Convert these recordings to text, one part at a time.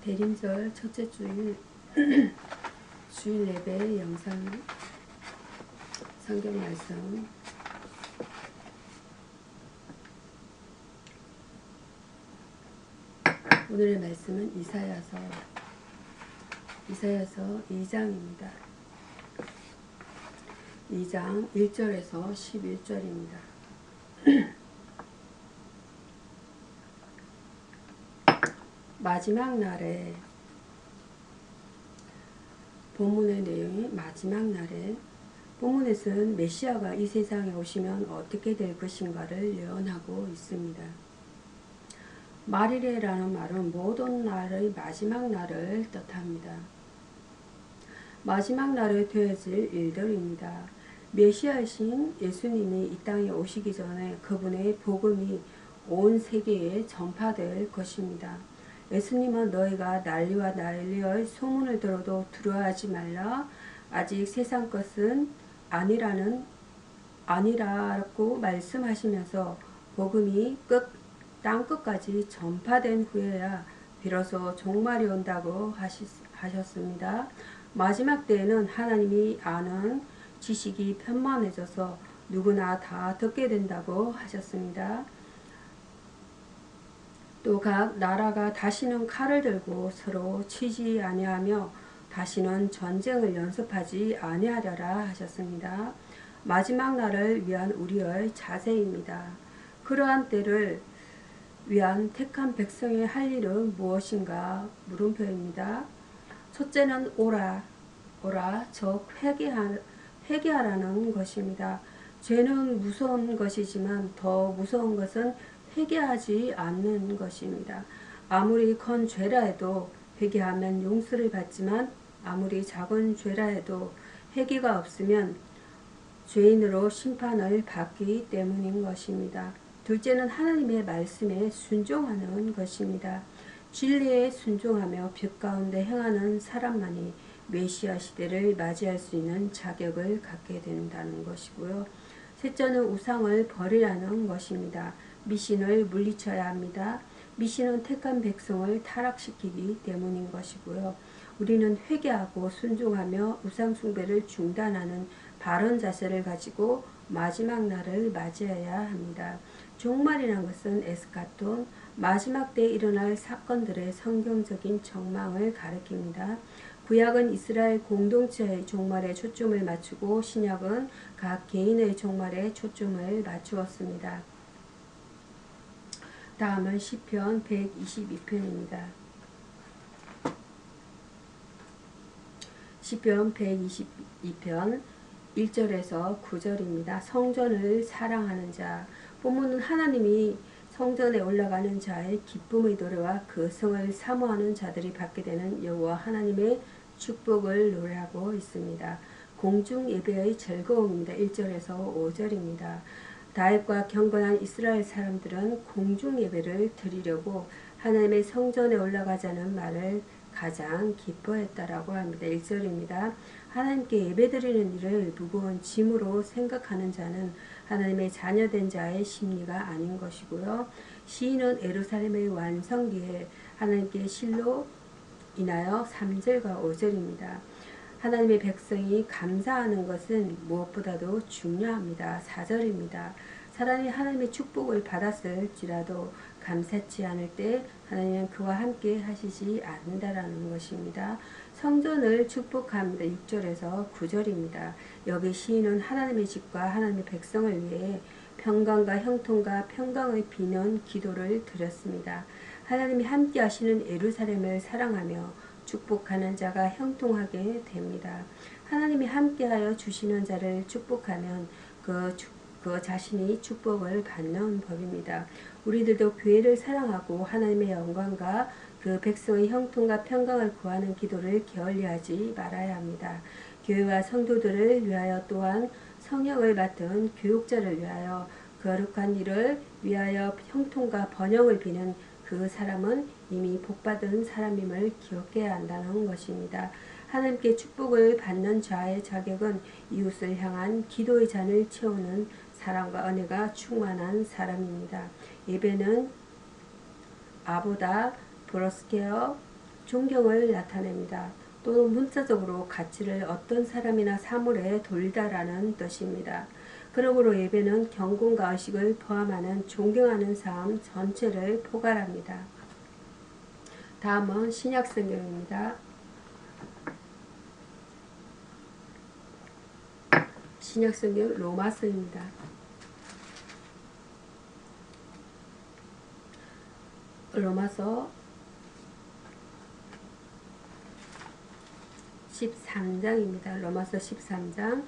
대림절 첫째 주일 주일 예배 영상 성경 말씀 오늘의 말씀은 이사야서 2장입니다. 2장 1절에서 11절입니다. 마지막 날에 본문의 내용이 마지막 날에 본문에서는 메시아가 이 세상에 오시면 어떻게 될 것인가를 예언하고 있습니다. 말이래라는 말은 모든 날의 마지막 날을 뜻합니다. 마지막 날에 되어질 일들입니다. 메시아이신 예수님이 이 땅에 오시기 전에 그분의 복음이 온 세계에 전파될 것입니다. 예수님은 너희가 난리와 난리의 소문을 들어도 두려워하지 말라. 아직 세상 것은 아니라고 말씀하시면서 복음이 땅끝까지 전파된 후에야 비로소 종말이 온다고 하셨습니다. 마지막 때에는 하나님이 아는 지식이 편만해져서 누구나 다 듣게 된다고 하셨습니다. 또 각 나라가 다시는 칼을 들고 서로 치지 아니하며 다시는 전쟁을 연습하지 아니하려라 하셨습니다. 마지막 날을 위한 우리의 자세입니다. 그러한 때를 위한 택한 백성의 할 일은 무엇인가 물음표입니다. 첫째는 오라 즉 회개하라는 것입니다. 죄는 무서운 것이지만 더 무서운 것은 회개하지 않는 것입니다. 아무리 큰 죄라 해도 회개하면 용서를 받지만 아무리 작은 죄라 해도 회개가 없으면 죄인으로 심판을 받기 때문인 것입니다. 둘째는 하나님의 말씀에 순종하는 것입니다. 진리에 순종하며 빛 가운데 행하는 사람만이 메시아 시대를 맞이할 수 있는 자격을 갖게 된다는 것이고요. 셋째는 우상을 버리라는 것입니다. 미신을 물리쳐야 합니다. 미신은 택한 백성을 타락시키기 때문인 것이고요. 우리는 회개하고 순종하며 우상 숭배를 중단하는 바른 자세를 가지고 마지막 날을 맞이해야 합니다. 종말이란 것은 에스카톤, 마지막 때에 일어날 사건들의 성경적인 전망을 가리킵니다. 구약은 이스라엘 공동체의 종말에 초점을 맞추고 신약은 각 개인의 종말에 초점을 맞추었습니다. 다음은 시편 122편입니다. 시편 122편 1절에서 9절입니다. 성전을 사랑하는 자. 본문은 하나님이 성전에 올라가는 자의 기쁨의 노래와 그 성을 사모하는 자들이 받게 되는 여호와 하나님의 축복을 노래하고 있습니다. 공중 예배의 즐거움입니다. 1절에서 5절입니다. 다윗과 경건한 이스라엘 사람들은 공중 예배를 드리려고 하나님의 성전에 올라가자는 말을 가장 기뻐했다라고 합니다. 1절입니다. 하나님께 예배드리는 일을 무거운 짐으로 생각하는 자는 하나님의 자녀된 자의 심리가 아닌 것이고요. 시인은 예루살렘의 완성기에 하나님께 실로 인하여 3절과 5절입니다. 하나님의 백성이 감사하는 것은 무엇보다도 중요합니다. 4절입니다. 사람이 하나님의 축복을 받았을지라도 감사치 않을 때 하나님은 그와 함께 하시지 않는다라는 것입니다. 성전을 축복합니다. 6절에서 9절입니다. 여기 시인은 하나님의 집과 하나님의 백성을 위해 평강과 형통과 평강의 비는 기도를 드렸습니다. 하나님이 함께 하시는 예루살렘을 사랑하며 축복하는 자가 형통하게 됩니다. 하나님이 함께하여 주시는 자를 축복하면 그 자신이 축복을 받는 법입니다. 우리들도 교회를 사랑하고 하나님의 영광과 그 백성의 형통과 평강을 구하는 기도를 게을리하지 말아야 합니다. 교회와 성도들을 위하여 또한 성령을 맡은 교육자를 위하여 거룩한 일을 위하여 형통과 번영을 비는 그 사람은 이미 복받은 사람임을 기억해야 한다는 것입니다. 하나님께 축복을 받는 자의 자격은 이웃을 향한 기도의 잔을 채우는 사랑과 은혜가 충만한 사람입니다. 예배는 아보다 브로스케어 존경을 나타냅니다. 또는 문자적으로 가치를 어떤 사람이나 사물에 돌다라는 뜻입니다. 그러므로 예배는 경건과 의식을 포함하는 존경하는 삶 전체를 포괄합니다. 다음은 신약성경입니다. 신약성경 로마서입니다. 로마서 13장입니다. 로마서 13장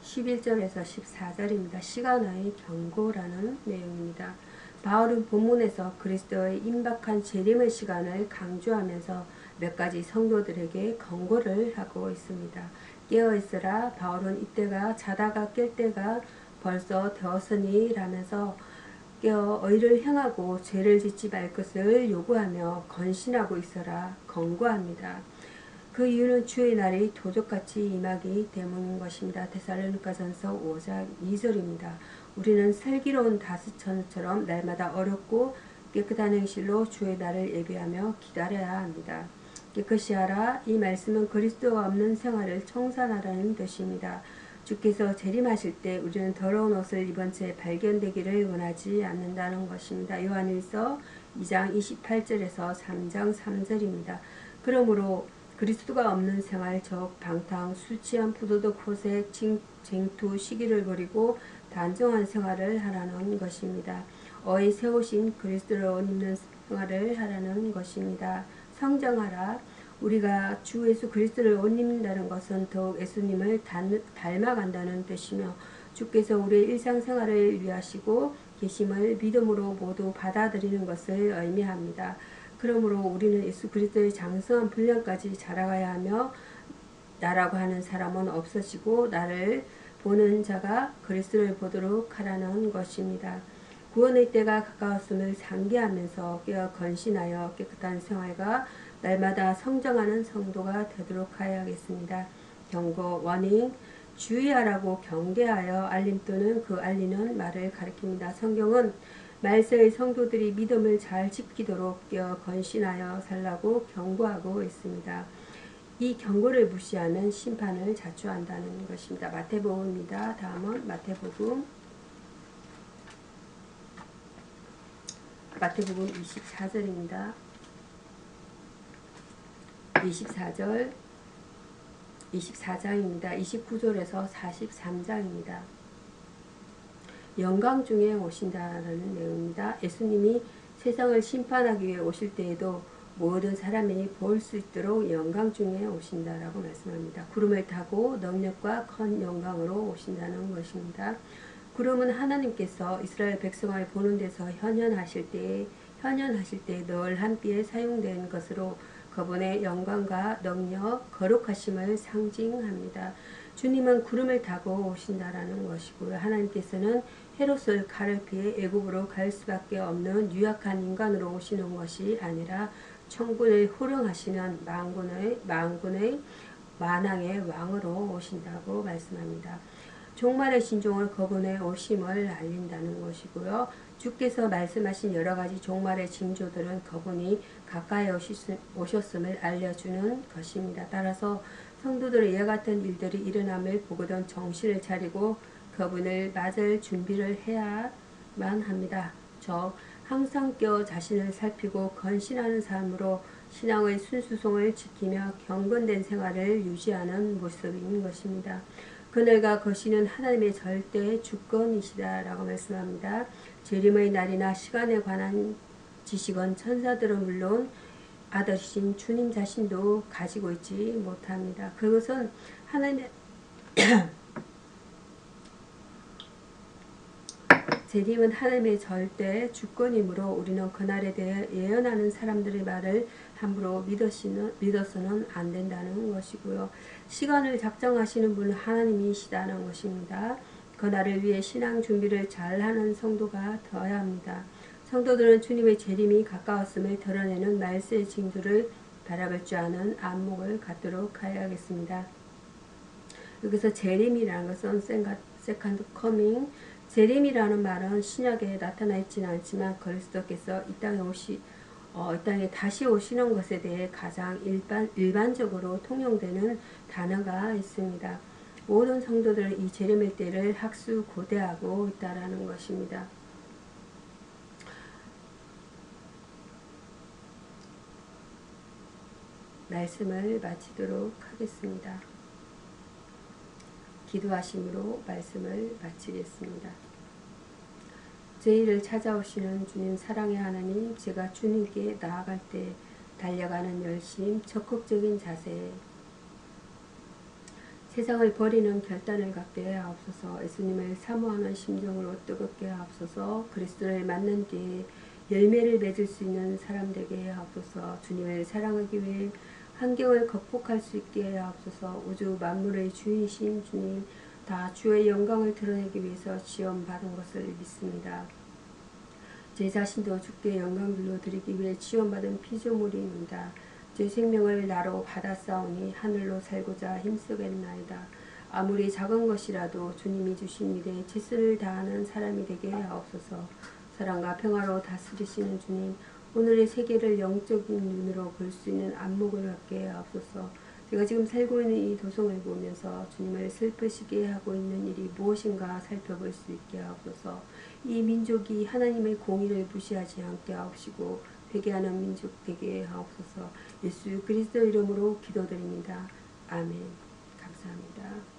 11절에서 14절입니다. 시간의 경고라는 내용입니다. 바울은 본문에서 그리스도의 임박한 재림의 시간을 강조하면서 몇 가지 성도들에게 경고를 하고 있습니다. 깨어있으라, 바울은 이때가 자다가 깰 때가 벌써 되었으니 라면서 깨어 의를 행하고 죄를 짓지 말 것을 요구하며 건신하고 있어라 권고합니다. 그 이유는 주의 날이 도적같이 임하기 때문인 것입니다. 데살로니가전서 5장 2절입니다. 우리는 슬기로운 다스처처럼 날마다 어렵고 깨끗한 행실로 주의 날을 예비하며 기다려야 합니다. 깨끗이 하라. 이 말씀은 그리스도가 없는 생활을 청산하라는 뜻입니다. 주께서 재림하실 때 우리는 더러운 옷을 입은 채 발견되기를 원하지 않는다는 것입니다. 요한일서 2장 28절에서 3장 3절입니다. 그러므로 그리스도가 없는 생활, 즉 방탕, 술 취한, 부도덕, 호색, 쟁투, 시기를 버리고 단정한 생활을 하라는 것입니다. 어이 세우신 그리스도를 옷 입는 생활을 하라는 것입니다. 성정하라. 우리가 주 예수 그리스도를 옷 입는다는 것은 더욱 예수님을 닮아간다는 뜻이며 주께서 우리의 일상생활을 위하시고 계심을 믿음으로 모두 받아들이는 것을 의미합니다. 그러므로 우리는 예수 그리스도의 장성한 분량까지 자라가야 하며 나라고 하는 사람은 없어지고 나를 보는 자가 그리스도를 보도록 하라는 것입니다. 구원의 때가 가까웠음을 상기하면서 깨어 건신하여 깨끗한 생활과 날마다 성장하는 성도가 되도록 하여야겠습니다. 경고, 워닝, 주의하라고 경계하여 알림 또는 그 알리는 말을 가리킵니다. 성경은 말세의 성도들이 믿음을 잘 지키도록 깨어 건신하여 살라고 경고하고 있습니다. 이 경고를 무시하면 심판을 자초한다는 것입니다. 마태복음입니다. 다음은 마태복음 24절입니다. 24절 24장입니다. 29절에서 43장입니다. 영광 중에 오신다라는 내용입니다. 예수님이 세상을 심판하기 위해 오실 때에도 모든 사람이 볼 수 있도록 영광 중에 오신다라고 말씀합니다. 구름을 타고 능력과 큰 영광으로 오신다는 것입니다. 구름은 하나님께서 이스라엘 백성을 보는 데서 현현하실 때 늘 함께 사용된 것으로 그분의 영광과 능력, 거룩하심을 상징합니다. 주님은 구름을 타고 오신다라는 것이고요. 하나님께서는 헤롯을 칼을 피해 애굽으로 갈 수밖에 없는 유약한 인간으로 오시는 것이 아니라 천군을 호령하시는 만군의 만왕의 왕으로 오신다고 말씀합니다. 종말의 신종을 그분의 오심을 알린다는 것이고요. 주께서 말씀하신 여러 가지 종말의 징조들은 그분이 가까이 오셨음을 알려주는 것입니다. 따라서 성도들의 이와 같은 일들이 일어남을 보거든 정신을 차리고 그분을 맞을 준비를 해야만 합니다. 항상 깨어 자신을 살피고 건신하는 삶으로 신앙의 순수성을 지키며 경건된 생활을 유지하는 모습인 것입니다. 그늘과 거시는 하나님의 절대 주권이시다라고 말씀합니다. 재림의 날이나 시간에 관한 지식은 천사들은 물론 아들이신 주님 자신도 가지고 있지 못합니다. 그것은 하나님의 재림은 하나님의 절대 주권이므로 우리는 그날에 대해 예언하는 사람들의 말을 함부로 믿어서는 안 된다는 것이고요. 시간을 작정하시는 분은 하나님이시다는 것입니다. 그날을 위해 신앙 준비를 잘하는 성도가 되어야 합니다. 성도들은 주님의 재림이 가까웠음을 드러내는 말세의 징조를 바라볼 줄 아는 안목을 갖도록 하여야겠습니다. 여기서 재림이라는 것은 second coming, 재림이라는 말은 신약에 나타나 있지는 않지만 그리스도께서 이 땅에 이 땅에 다시 오시는 것에 대해 가장 일반적으로 통용되는 단어가 있습니다. 모든 성도들은 이 재림의 때를 학수고대하고 있다라는 것입니다. 말씀을 마치도록 하겠습니다. 기도하심으로 말씀을 마치겠습니다. 제1을 찾아오시는 주님 사랑의 하나님, 제가 주님께 나아갈 때 달려가는 열심, 적극적인 자세, 세상을 버리는 결단을 갖게 하옵소서. 예수님을 사모하는 심정으로 뜨겁게 하옵소서. 그리스도를 만난 뒤에 열매를 맺을 수 있는 사람 되게 하옵소서. 주님을 사랑하기 위해 환경을 극복할 수 있게 하옵소서. 우주 만물의 주이신 주님, 다 주의 영광을 드러내기 위해서 지원받은 것을 믿습니다. 제 자신도 주께 영광 돌려드리기 위해 지원받은 피조물입니다. 제 생명을 나로 받았사오니 하늘로 살고자 힘쓰겠나이다. 아무리 작은 것이라도 주님이 주신 일에 최선을 다하는 사람이 되게 하옵소서. 사랑과 평화로 다스리시는 주님, 오늘의 세계를 영적인 눈으로 볼 수 있는 안목을 갖게 하옵소서. 제가 지금 살고 있는 이 도성을 보면서 주님을 슬프시게 하고 있는 일이 무엇인가 살펴볼 수 있게 하옵소서. 이 민족이 하나님의 공의를 무시하지 않게 하옵시고 회개하는 민족 되게 하옵소서. 예수 그리스도 이름으로 기도드립니다. 아멘. 감사합니다.